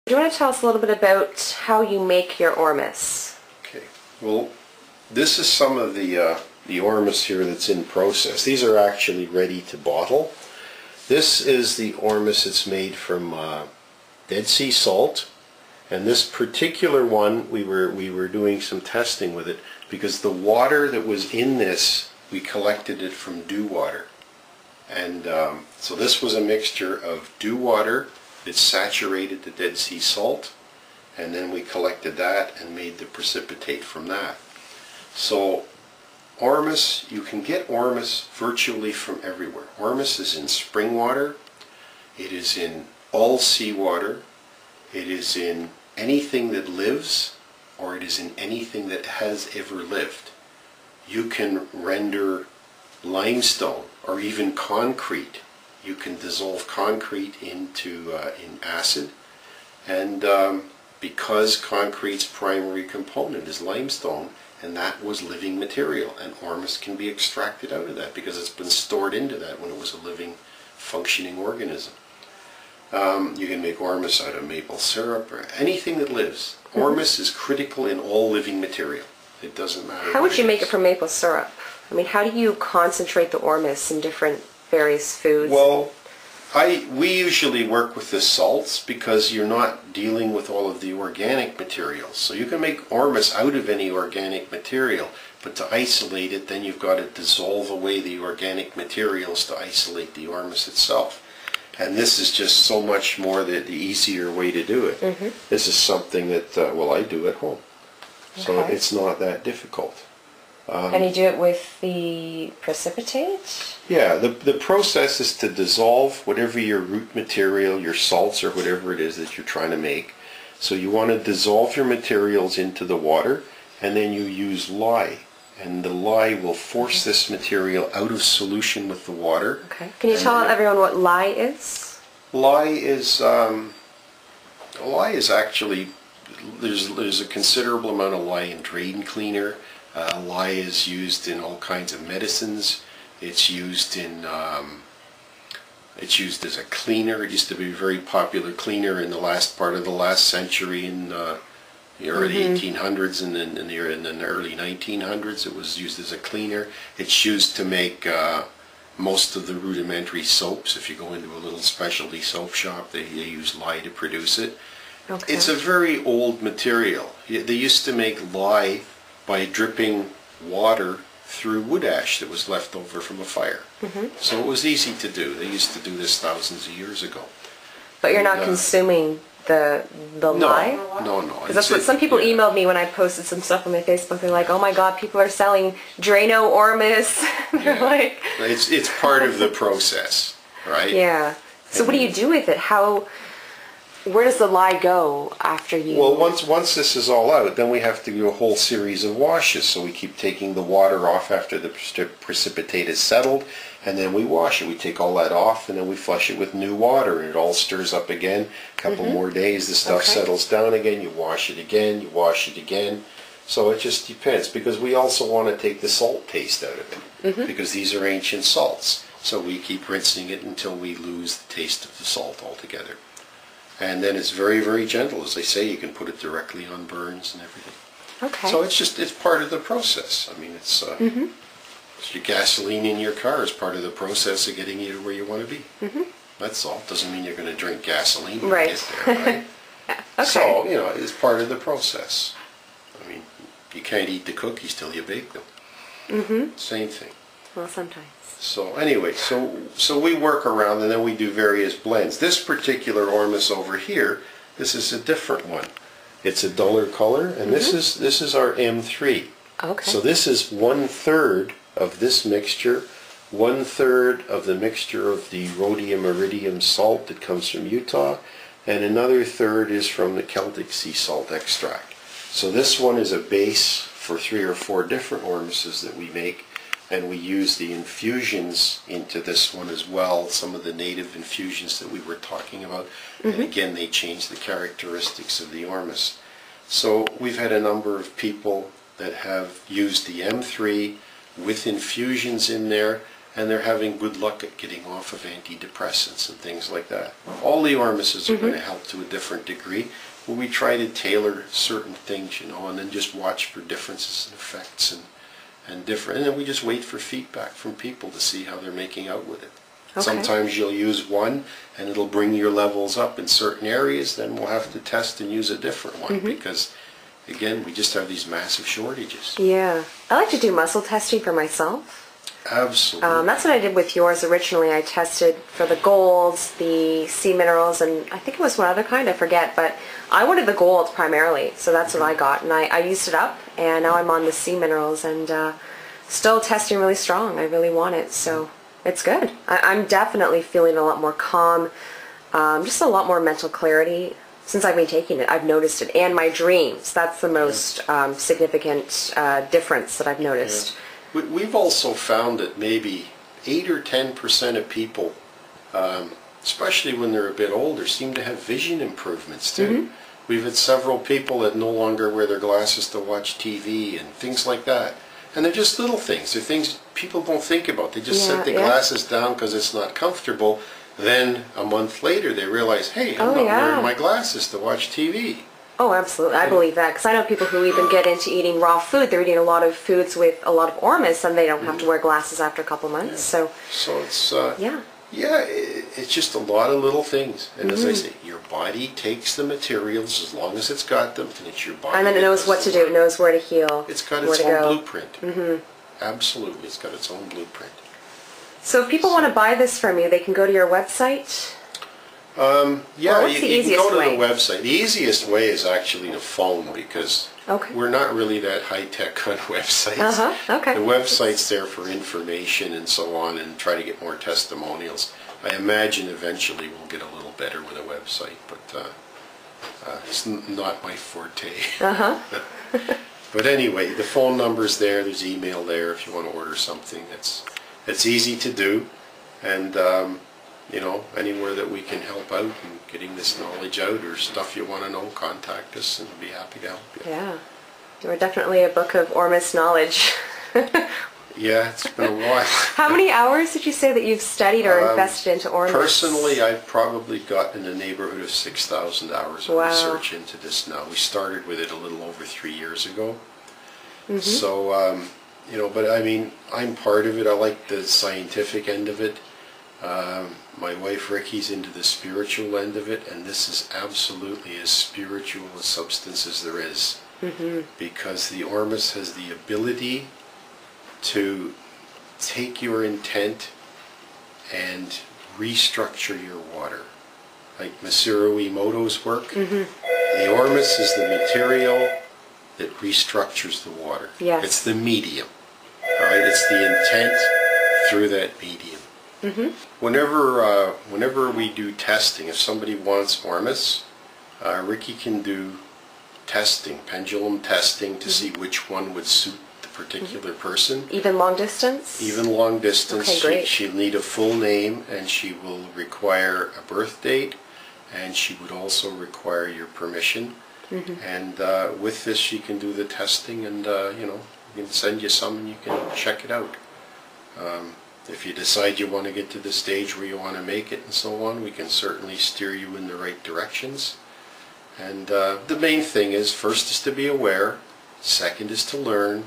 Do you want to tell us a little bit about how you make your Ormus? Okay. Well, this is some of the Ormus here that's in process. These are actually ready to bottle. This is the Ormus that's made from Dead Sea salt, and this particular one we were doing some testing with it because the water that was in this, we collected it from dew water, and so this was a mixture of dew water that saturated the Dead Sea salt, and then we collected that and made the precipitate from that. So Ormus, you can get Ormus virtually from everywhere. Ormus is in spring water, it is in all seawater, it is in anything that lives, or it is in anything that has ever lived. You can render limestone or even concrete. You can dissolve concrete into in acid, and because concrete's primary component is limestone, and that was living material, and Ormus can be extracted out of that because it's been stored into that when it was a living, functioning organism. You can make Ormus out of maple syrup or anything that lives. Ormus is critical in all living material. It doesn't matter. How would you make it from maple syrup? I mean, how do you concentrate the Ormus in different various foods? Well, we usually work with the salts because you're not dealing with all of the organic materials. So you can make Ormus out of any organic material, but to isolate it, then you've got to dissolve away the organic materials to isolate the Ormus itself. And this is just so much more the easier way to do it. This is something that, well, I do at home. So it's not that difficult. And you do it with the precipitate? Yeah, the process is to dissolve whatever your root material, your salts or whatever it is that you're trying to make. So you want to dissolve your materials into the water, and then you use lye. And the lye will force this material out of solution with the water. Okay. Can you tell everyone what lye is? Lye is actually, there's a considerable amount of lye in drain cleaner. Lye is used in all kinds of medicines. It's used in it's used as a cleaner. It used to be a very popular cleaner in the last part of the last century, in the early 1800s and in the early 1900s. It was used as a cleaner. It's used to make most of the rudimentary soaps. If you go into a little specialty soap shop, they use lye to produce it. Okay. It's a very old material. They used to make lye by dripping water through wood ash that was left over from a fire. So it was easy to do. They used to do this thousands of years ago. But you're not consuming the lye? No. Because that's what some people emailed me when I posted some stuff on my Facebook. They're like, oh my God, people are selling Drano Ormus. They're like... It's part of the process, right? Yeah. So what do you do with it? Where does the lye go after you... Well, once this is all out, then we have to do a whole series of washes. So we keep taking the water off after the precipitate is settled, and then we wash it. We take all that off, and then we flush it with new water, and it all stirs up again. A couple more days, the stuff settles down again. You wash it again, you wash it again. So it just depends, because we also want to take the salt taste out of it, because these are ancient salts. So we keep rinsing it until we lose the taste of the salt altogether. And then it's very, very gentle. As I say, you can put it directly on burns and everything. Okay. So it's part of the process. I mean, it's your gasoline in your car is part of the process of getting you to where you want to be. That's all. Doesn't mean you're going to drink gasoline when you get there, right? Okay. So, it's part of the process. I mean, you can't eat the cookies till you bake them. Same thing. Well, sometimes. So anyway, so we work around, and then we do various blends. This particular Ormus over here, this is a different one. It's a duller color, and this is our M3. Okay. So this is 1/3 of this mixture, 1/3 of the mixture of the rhodium iridium salt that comes from Utah, and another third is from the Celtic sea salt extract. So this one is a base for 3 or 4 different Ormuses that we make. And we use the infusions into this one as well, some of the native infusions that we were talking about. And again, they change the characteristics of the Ormus. So we've had a number of people that have used the M3 with infusions in there, and they're having good luck at getting off of antidepressants and things like that. All the Ormuses are going to help to a different degree. Well, we try to tailor certain things, you know, and then just watch for differences and effects and different. And then we just wait for feedback from people to see how they're making out with it. Okay. Sometimes you'll use one and it'll bring your levels up in certain areas. Then we'll have to test and use a different one because, again, we just have these massive shortages. Yeah. I like to do muscle testing for myself. Absolutely. That's what I did with yours originally. I tested for the golds, the sea minerals, and I think it was one other kind, I forget, but I wanted the gold primarily, so that's what I got, and I used it up, and now I'm on the sea minerals, and still testing really strong. I really want it, so it's good. I'm definitely feeling a lot more calm, just a lot more mental clarity since I've been taking it. I've noticed it, and my dreams. That's the most significant difference that I've noticed. Yeah. We've also found that maybe 8 or 10% of people, especially when they're a bit older, seem to have vision improvements too. We've had several people that no longer wear their glasses to watch TV and things like that. And they're just little things. They're things people don't think about. They just set the glasses down because it's not comfortable. Then a month later they realize, hey, I'm not wearing my glasses to watch TV. Oh, absolutely. I believe that, because I know people who even get into eating raw food. They're eating a lot of foods with a lot of Ormus, and they don't have to wear glasses after a couple months. So it's it's just a lot of little things. And as I say, your body takes the materials as long as it's got them, and it's your body. And then it knows what to do. It knows where to heal. It's got its own blueprint. Absolutely, it's got its own blueprint. So if people want to buy this from you, they can go to your website. Yeah, you can go to the website. The easiest way is actually to phone, because we're not really that high-tech on websites. The website's there for information and so on, and try to get more testimonials. I imagine eventually we'll get a little better with a website, but it's not my forte. But anyway, the phone number's there, there's email there if you want to order something. It's easy to do, and you know, anywhere that we can help out in getting this knowledge out or stuff you want to know, contact us and we'll be happy to help you. Yeah, you're definitely a book of Ormus knowledge. Yeah, it's been a while. How many hours did you say that you've studied or invested into Ormus? Personally, I've probably got in the neighborhood of 6,000 hours of research into this now. We started with it a little over 3 years ago. So, you know, but I mean, I'm part of it. I like the scientific end of it. My wife Ricky's into the spiritual end of it, and this is absolutely as spiritual a substance as there is. Because the Ormus has the ability to take your intent and restructure your water. Like Masaru Emoto's work, the Ormus is the material that restructures the water. It's the medium. Alright, it's the intent through that medium. Whenever we do testing, if somebody wants Ormus, Ricky can do testing, pendulum testing, to see which one would suit the particular person. Even long distance? Even long distance. Okay, great. She'll need a full name, and she will require a birth date, and she would also require your permission. And with this, she can do the testing, and you know, we can send you some, and you can check it out. If you decide you want to get to the stage where you want to make it and so on, we can certainly steer you in the right directions. And the main thing is, first is to be aware, second is to learn,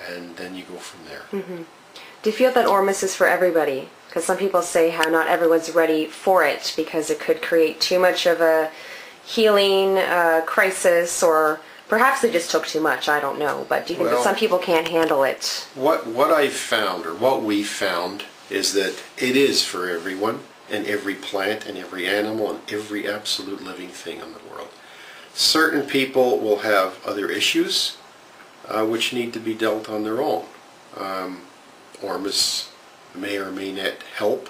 and then you go from there. Do you feel that Ormus is for everybody? Because some people say how not everyone's ready for it because it could create too much of a healing crisis, or perhaps they just took too much, I don't know. But do you think that some people can't handle it? What I've found, or what we've found, is that it is for everyone, and every plant, and every animal, and every absolute living thing in the world. Certain people will have other issues which need to be dealt on their own. Ormus may or may not help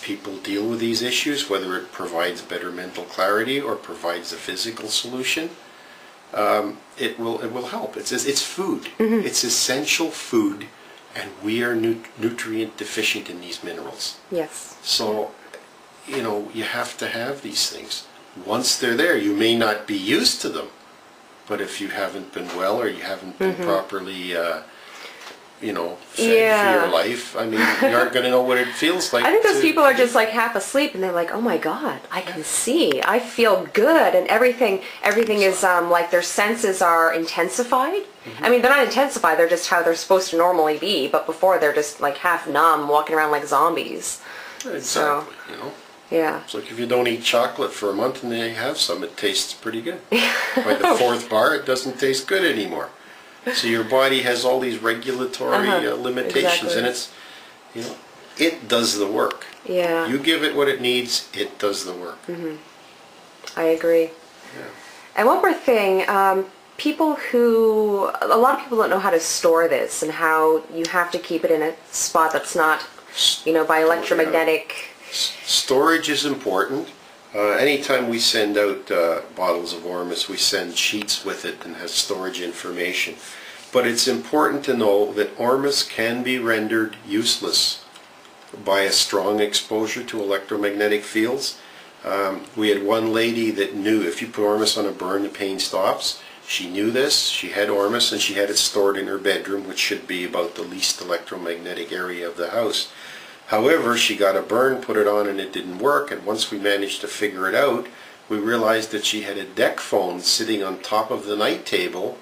people deal with these issues, whether it provides better mental clarity or provides a physical solution. It will help. It's food. It's essential food, and we are nutrient deficient in these minerals. Yes. So, you know, you have to have these things. Once they're there, you may not be used to them, but if you haven't been well, or you haven't been properly, fed for your life, I mean, you aren't going to know what it feels like. I think those people are just like half asleep and they're like, oh my God, I can see, I feel good, and everything is like their senses are intensified. I mean, they're not intensified, they're just how they're supposed to normally be, but before they're just like half numb, walking around like zombies. Exactly, So, yeah. It's like if you don't eat chocolate for a month and then you have some, it tastes pretty good. By the fourth bar, it doesn't taste good anymore. So your body has all these regulatory limitations, exactly. and it's, it does the work. Yeah. You give it what it needs, it does the work. I agree. Yeah. And one more thing, a lot of people don't know how to store this and how you have to keep it in a spot that's not, by electromagnetic. Storage is important. Anytime we send out bottles of Ormus, we send sheets with it and has storage information. But it's important to know that Ormus can be rendered useless by a strong exposure to electromagnetic fields. We had one lady that knew if you put Ormus on a burn, the pain stops. She knew this. She had Ormus and she had it stored in her bedroom, which should be about the least electromagnetic area of the house. However, she got a burn, put it on, and it didn't work, and once we managed to figure it out, we realized that she had a deck phone sitting on top of the night table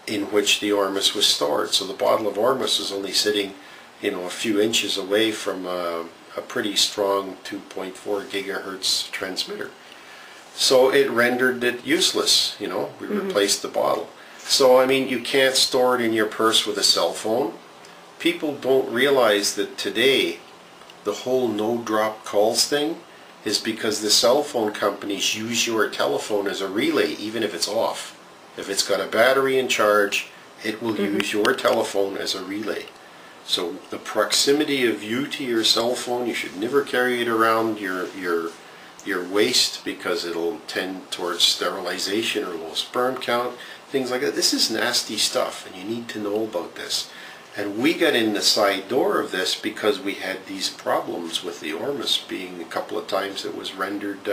in which the Ormus was stored. So the bottle of Ormus was only sitting, a few inches away from a pretty strong 2.4 gigahertz transmitter. So it rendered it useless, we replaced the bottle. So, I mean, you can't store it in your purse with a cell phone. People don't realize that today the whole no-drop calls thing is because the cell phone companies use your telephone as a relay even if it's off. If it's got a battery in charge, it will use your telephone as a relay. So the proximity of you to your cell phone, you should never carry it around your waist because it'll tend towards sterilization or low sperm count, things like that. This is nasty stuff and you need to know about this. And we got in the side door of this because we had these problems with the Ormus being a couple of times it was rendered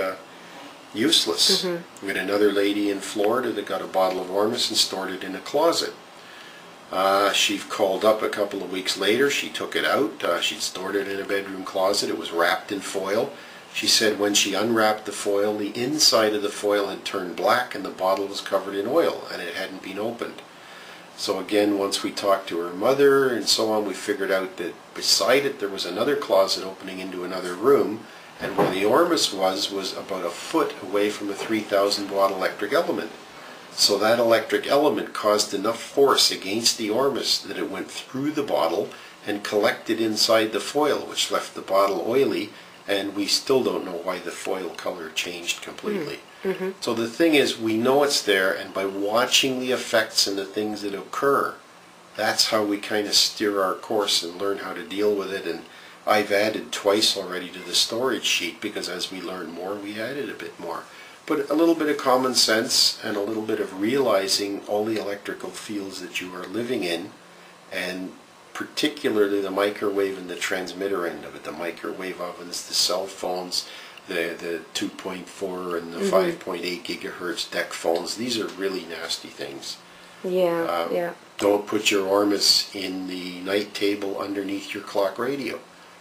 useless. We had another lady in Florida that got a bottle of Ormus and stored it in a closet. She called up a couple of weeks later. She took it out. She'd stored it in a bedroom closet. It was wrapped in foil. She said when she unwrapped the foil, the inside of the foil had turned black and the bottle was covered in oil and it hadn't been opened. So again, once we talked to her mother and so on, we figured out that beside it there was another closet opening into another room, and where the Ormus was about a foot away from a 3,000 watt electric element. So that electric element caused enough force against the Ormus that it went through the bottle and collected inside the foil, which left the bottle oily, and we still don't know why the foil color changed completely. So the thing is, we know it's there, and by watching the effects and the things that occur, that's how we kind of steer our course and learn how to deal with it. And I've added twice already to the storage sheet because as we learn more, we added a bit more. But a little bit of common sense and a little bit of realizing all the electrical fields that you are living in, and particularly the microwave and the transmitter end of it, the microwave ovens, the cell phones, the 2.4 and the 5.8 gigahertz deck phones. These are really nasty things. Yeah. Don't put your Ormus in the night table underneath your clock radio.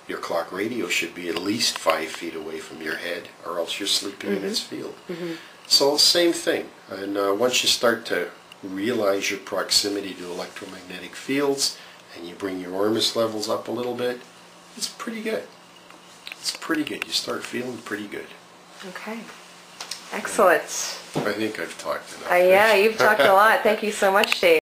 Your clock radio should be at least 5 feet away from your head, or else you're sleeping in its field. So same thing. And once you start to realize your proximity to electromagnetic fields, and you bring your Ormus levels up a little bit, it's pretty good. It's pretty good. You start feeling pretty good. Okay. Excellent. I think I've talked enough. Yeah, you've talked a lot. Thank you so much, Dave.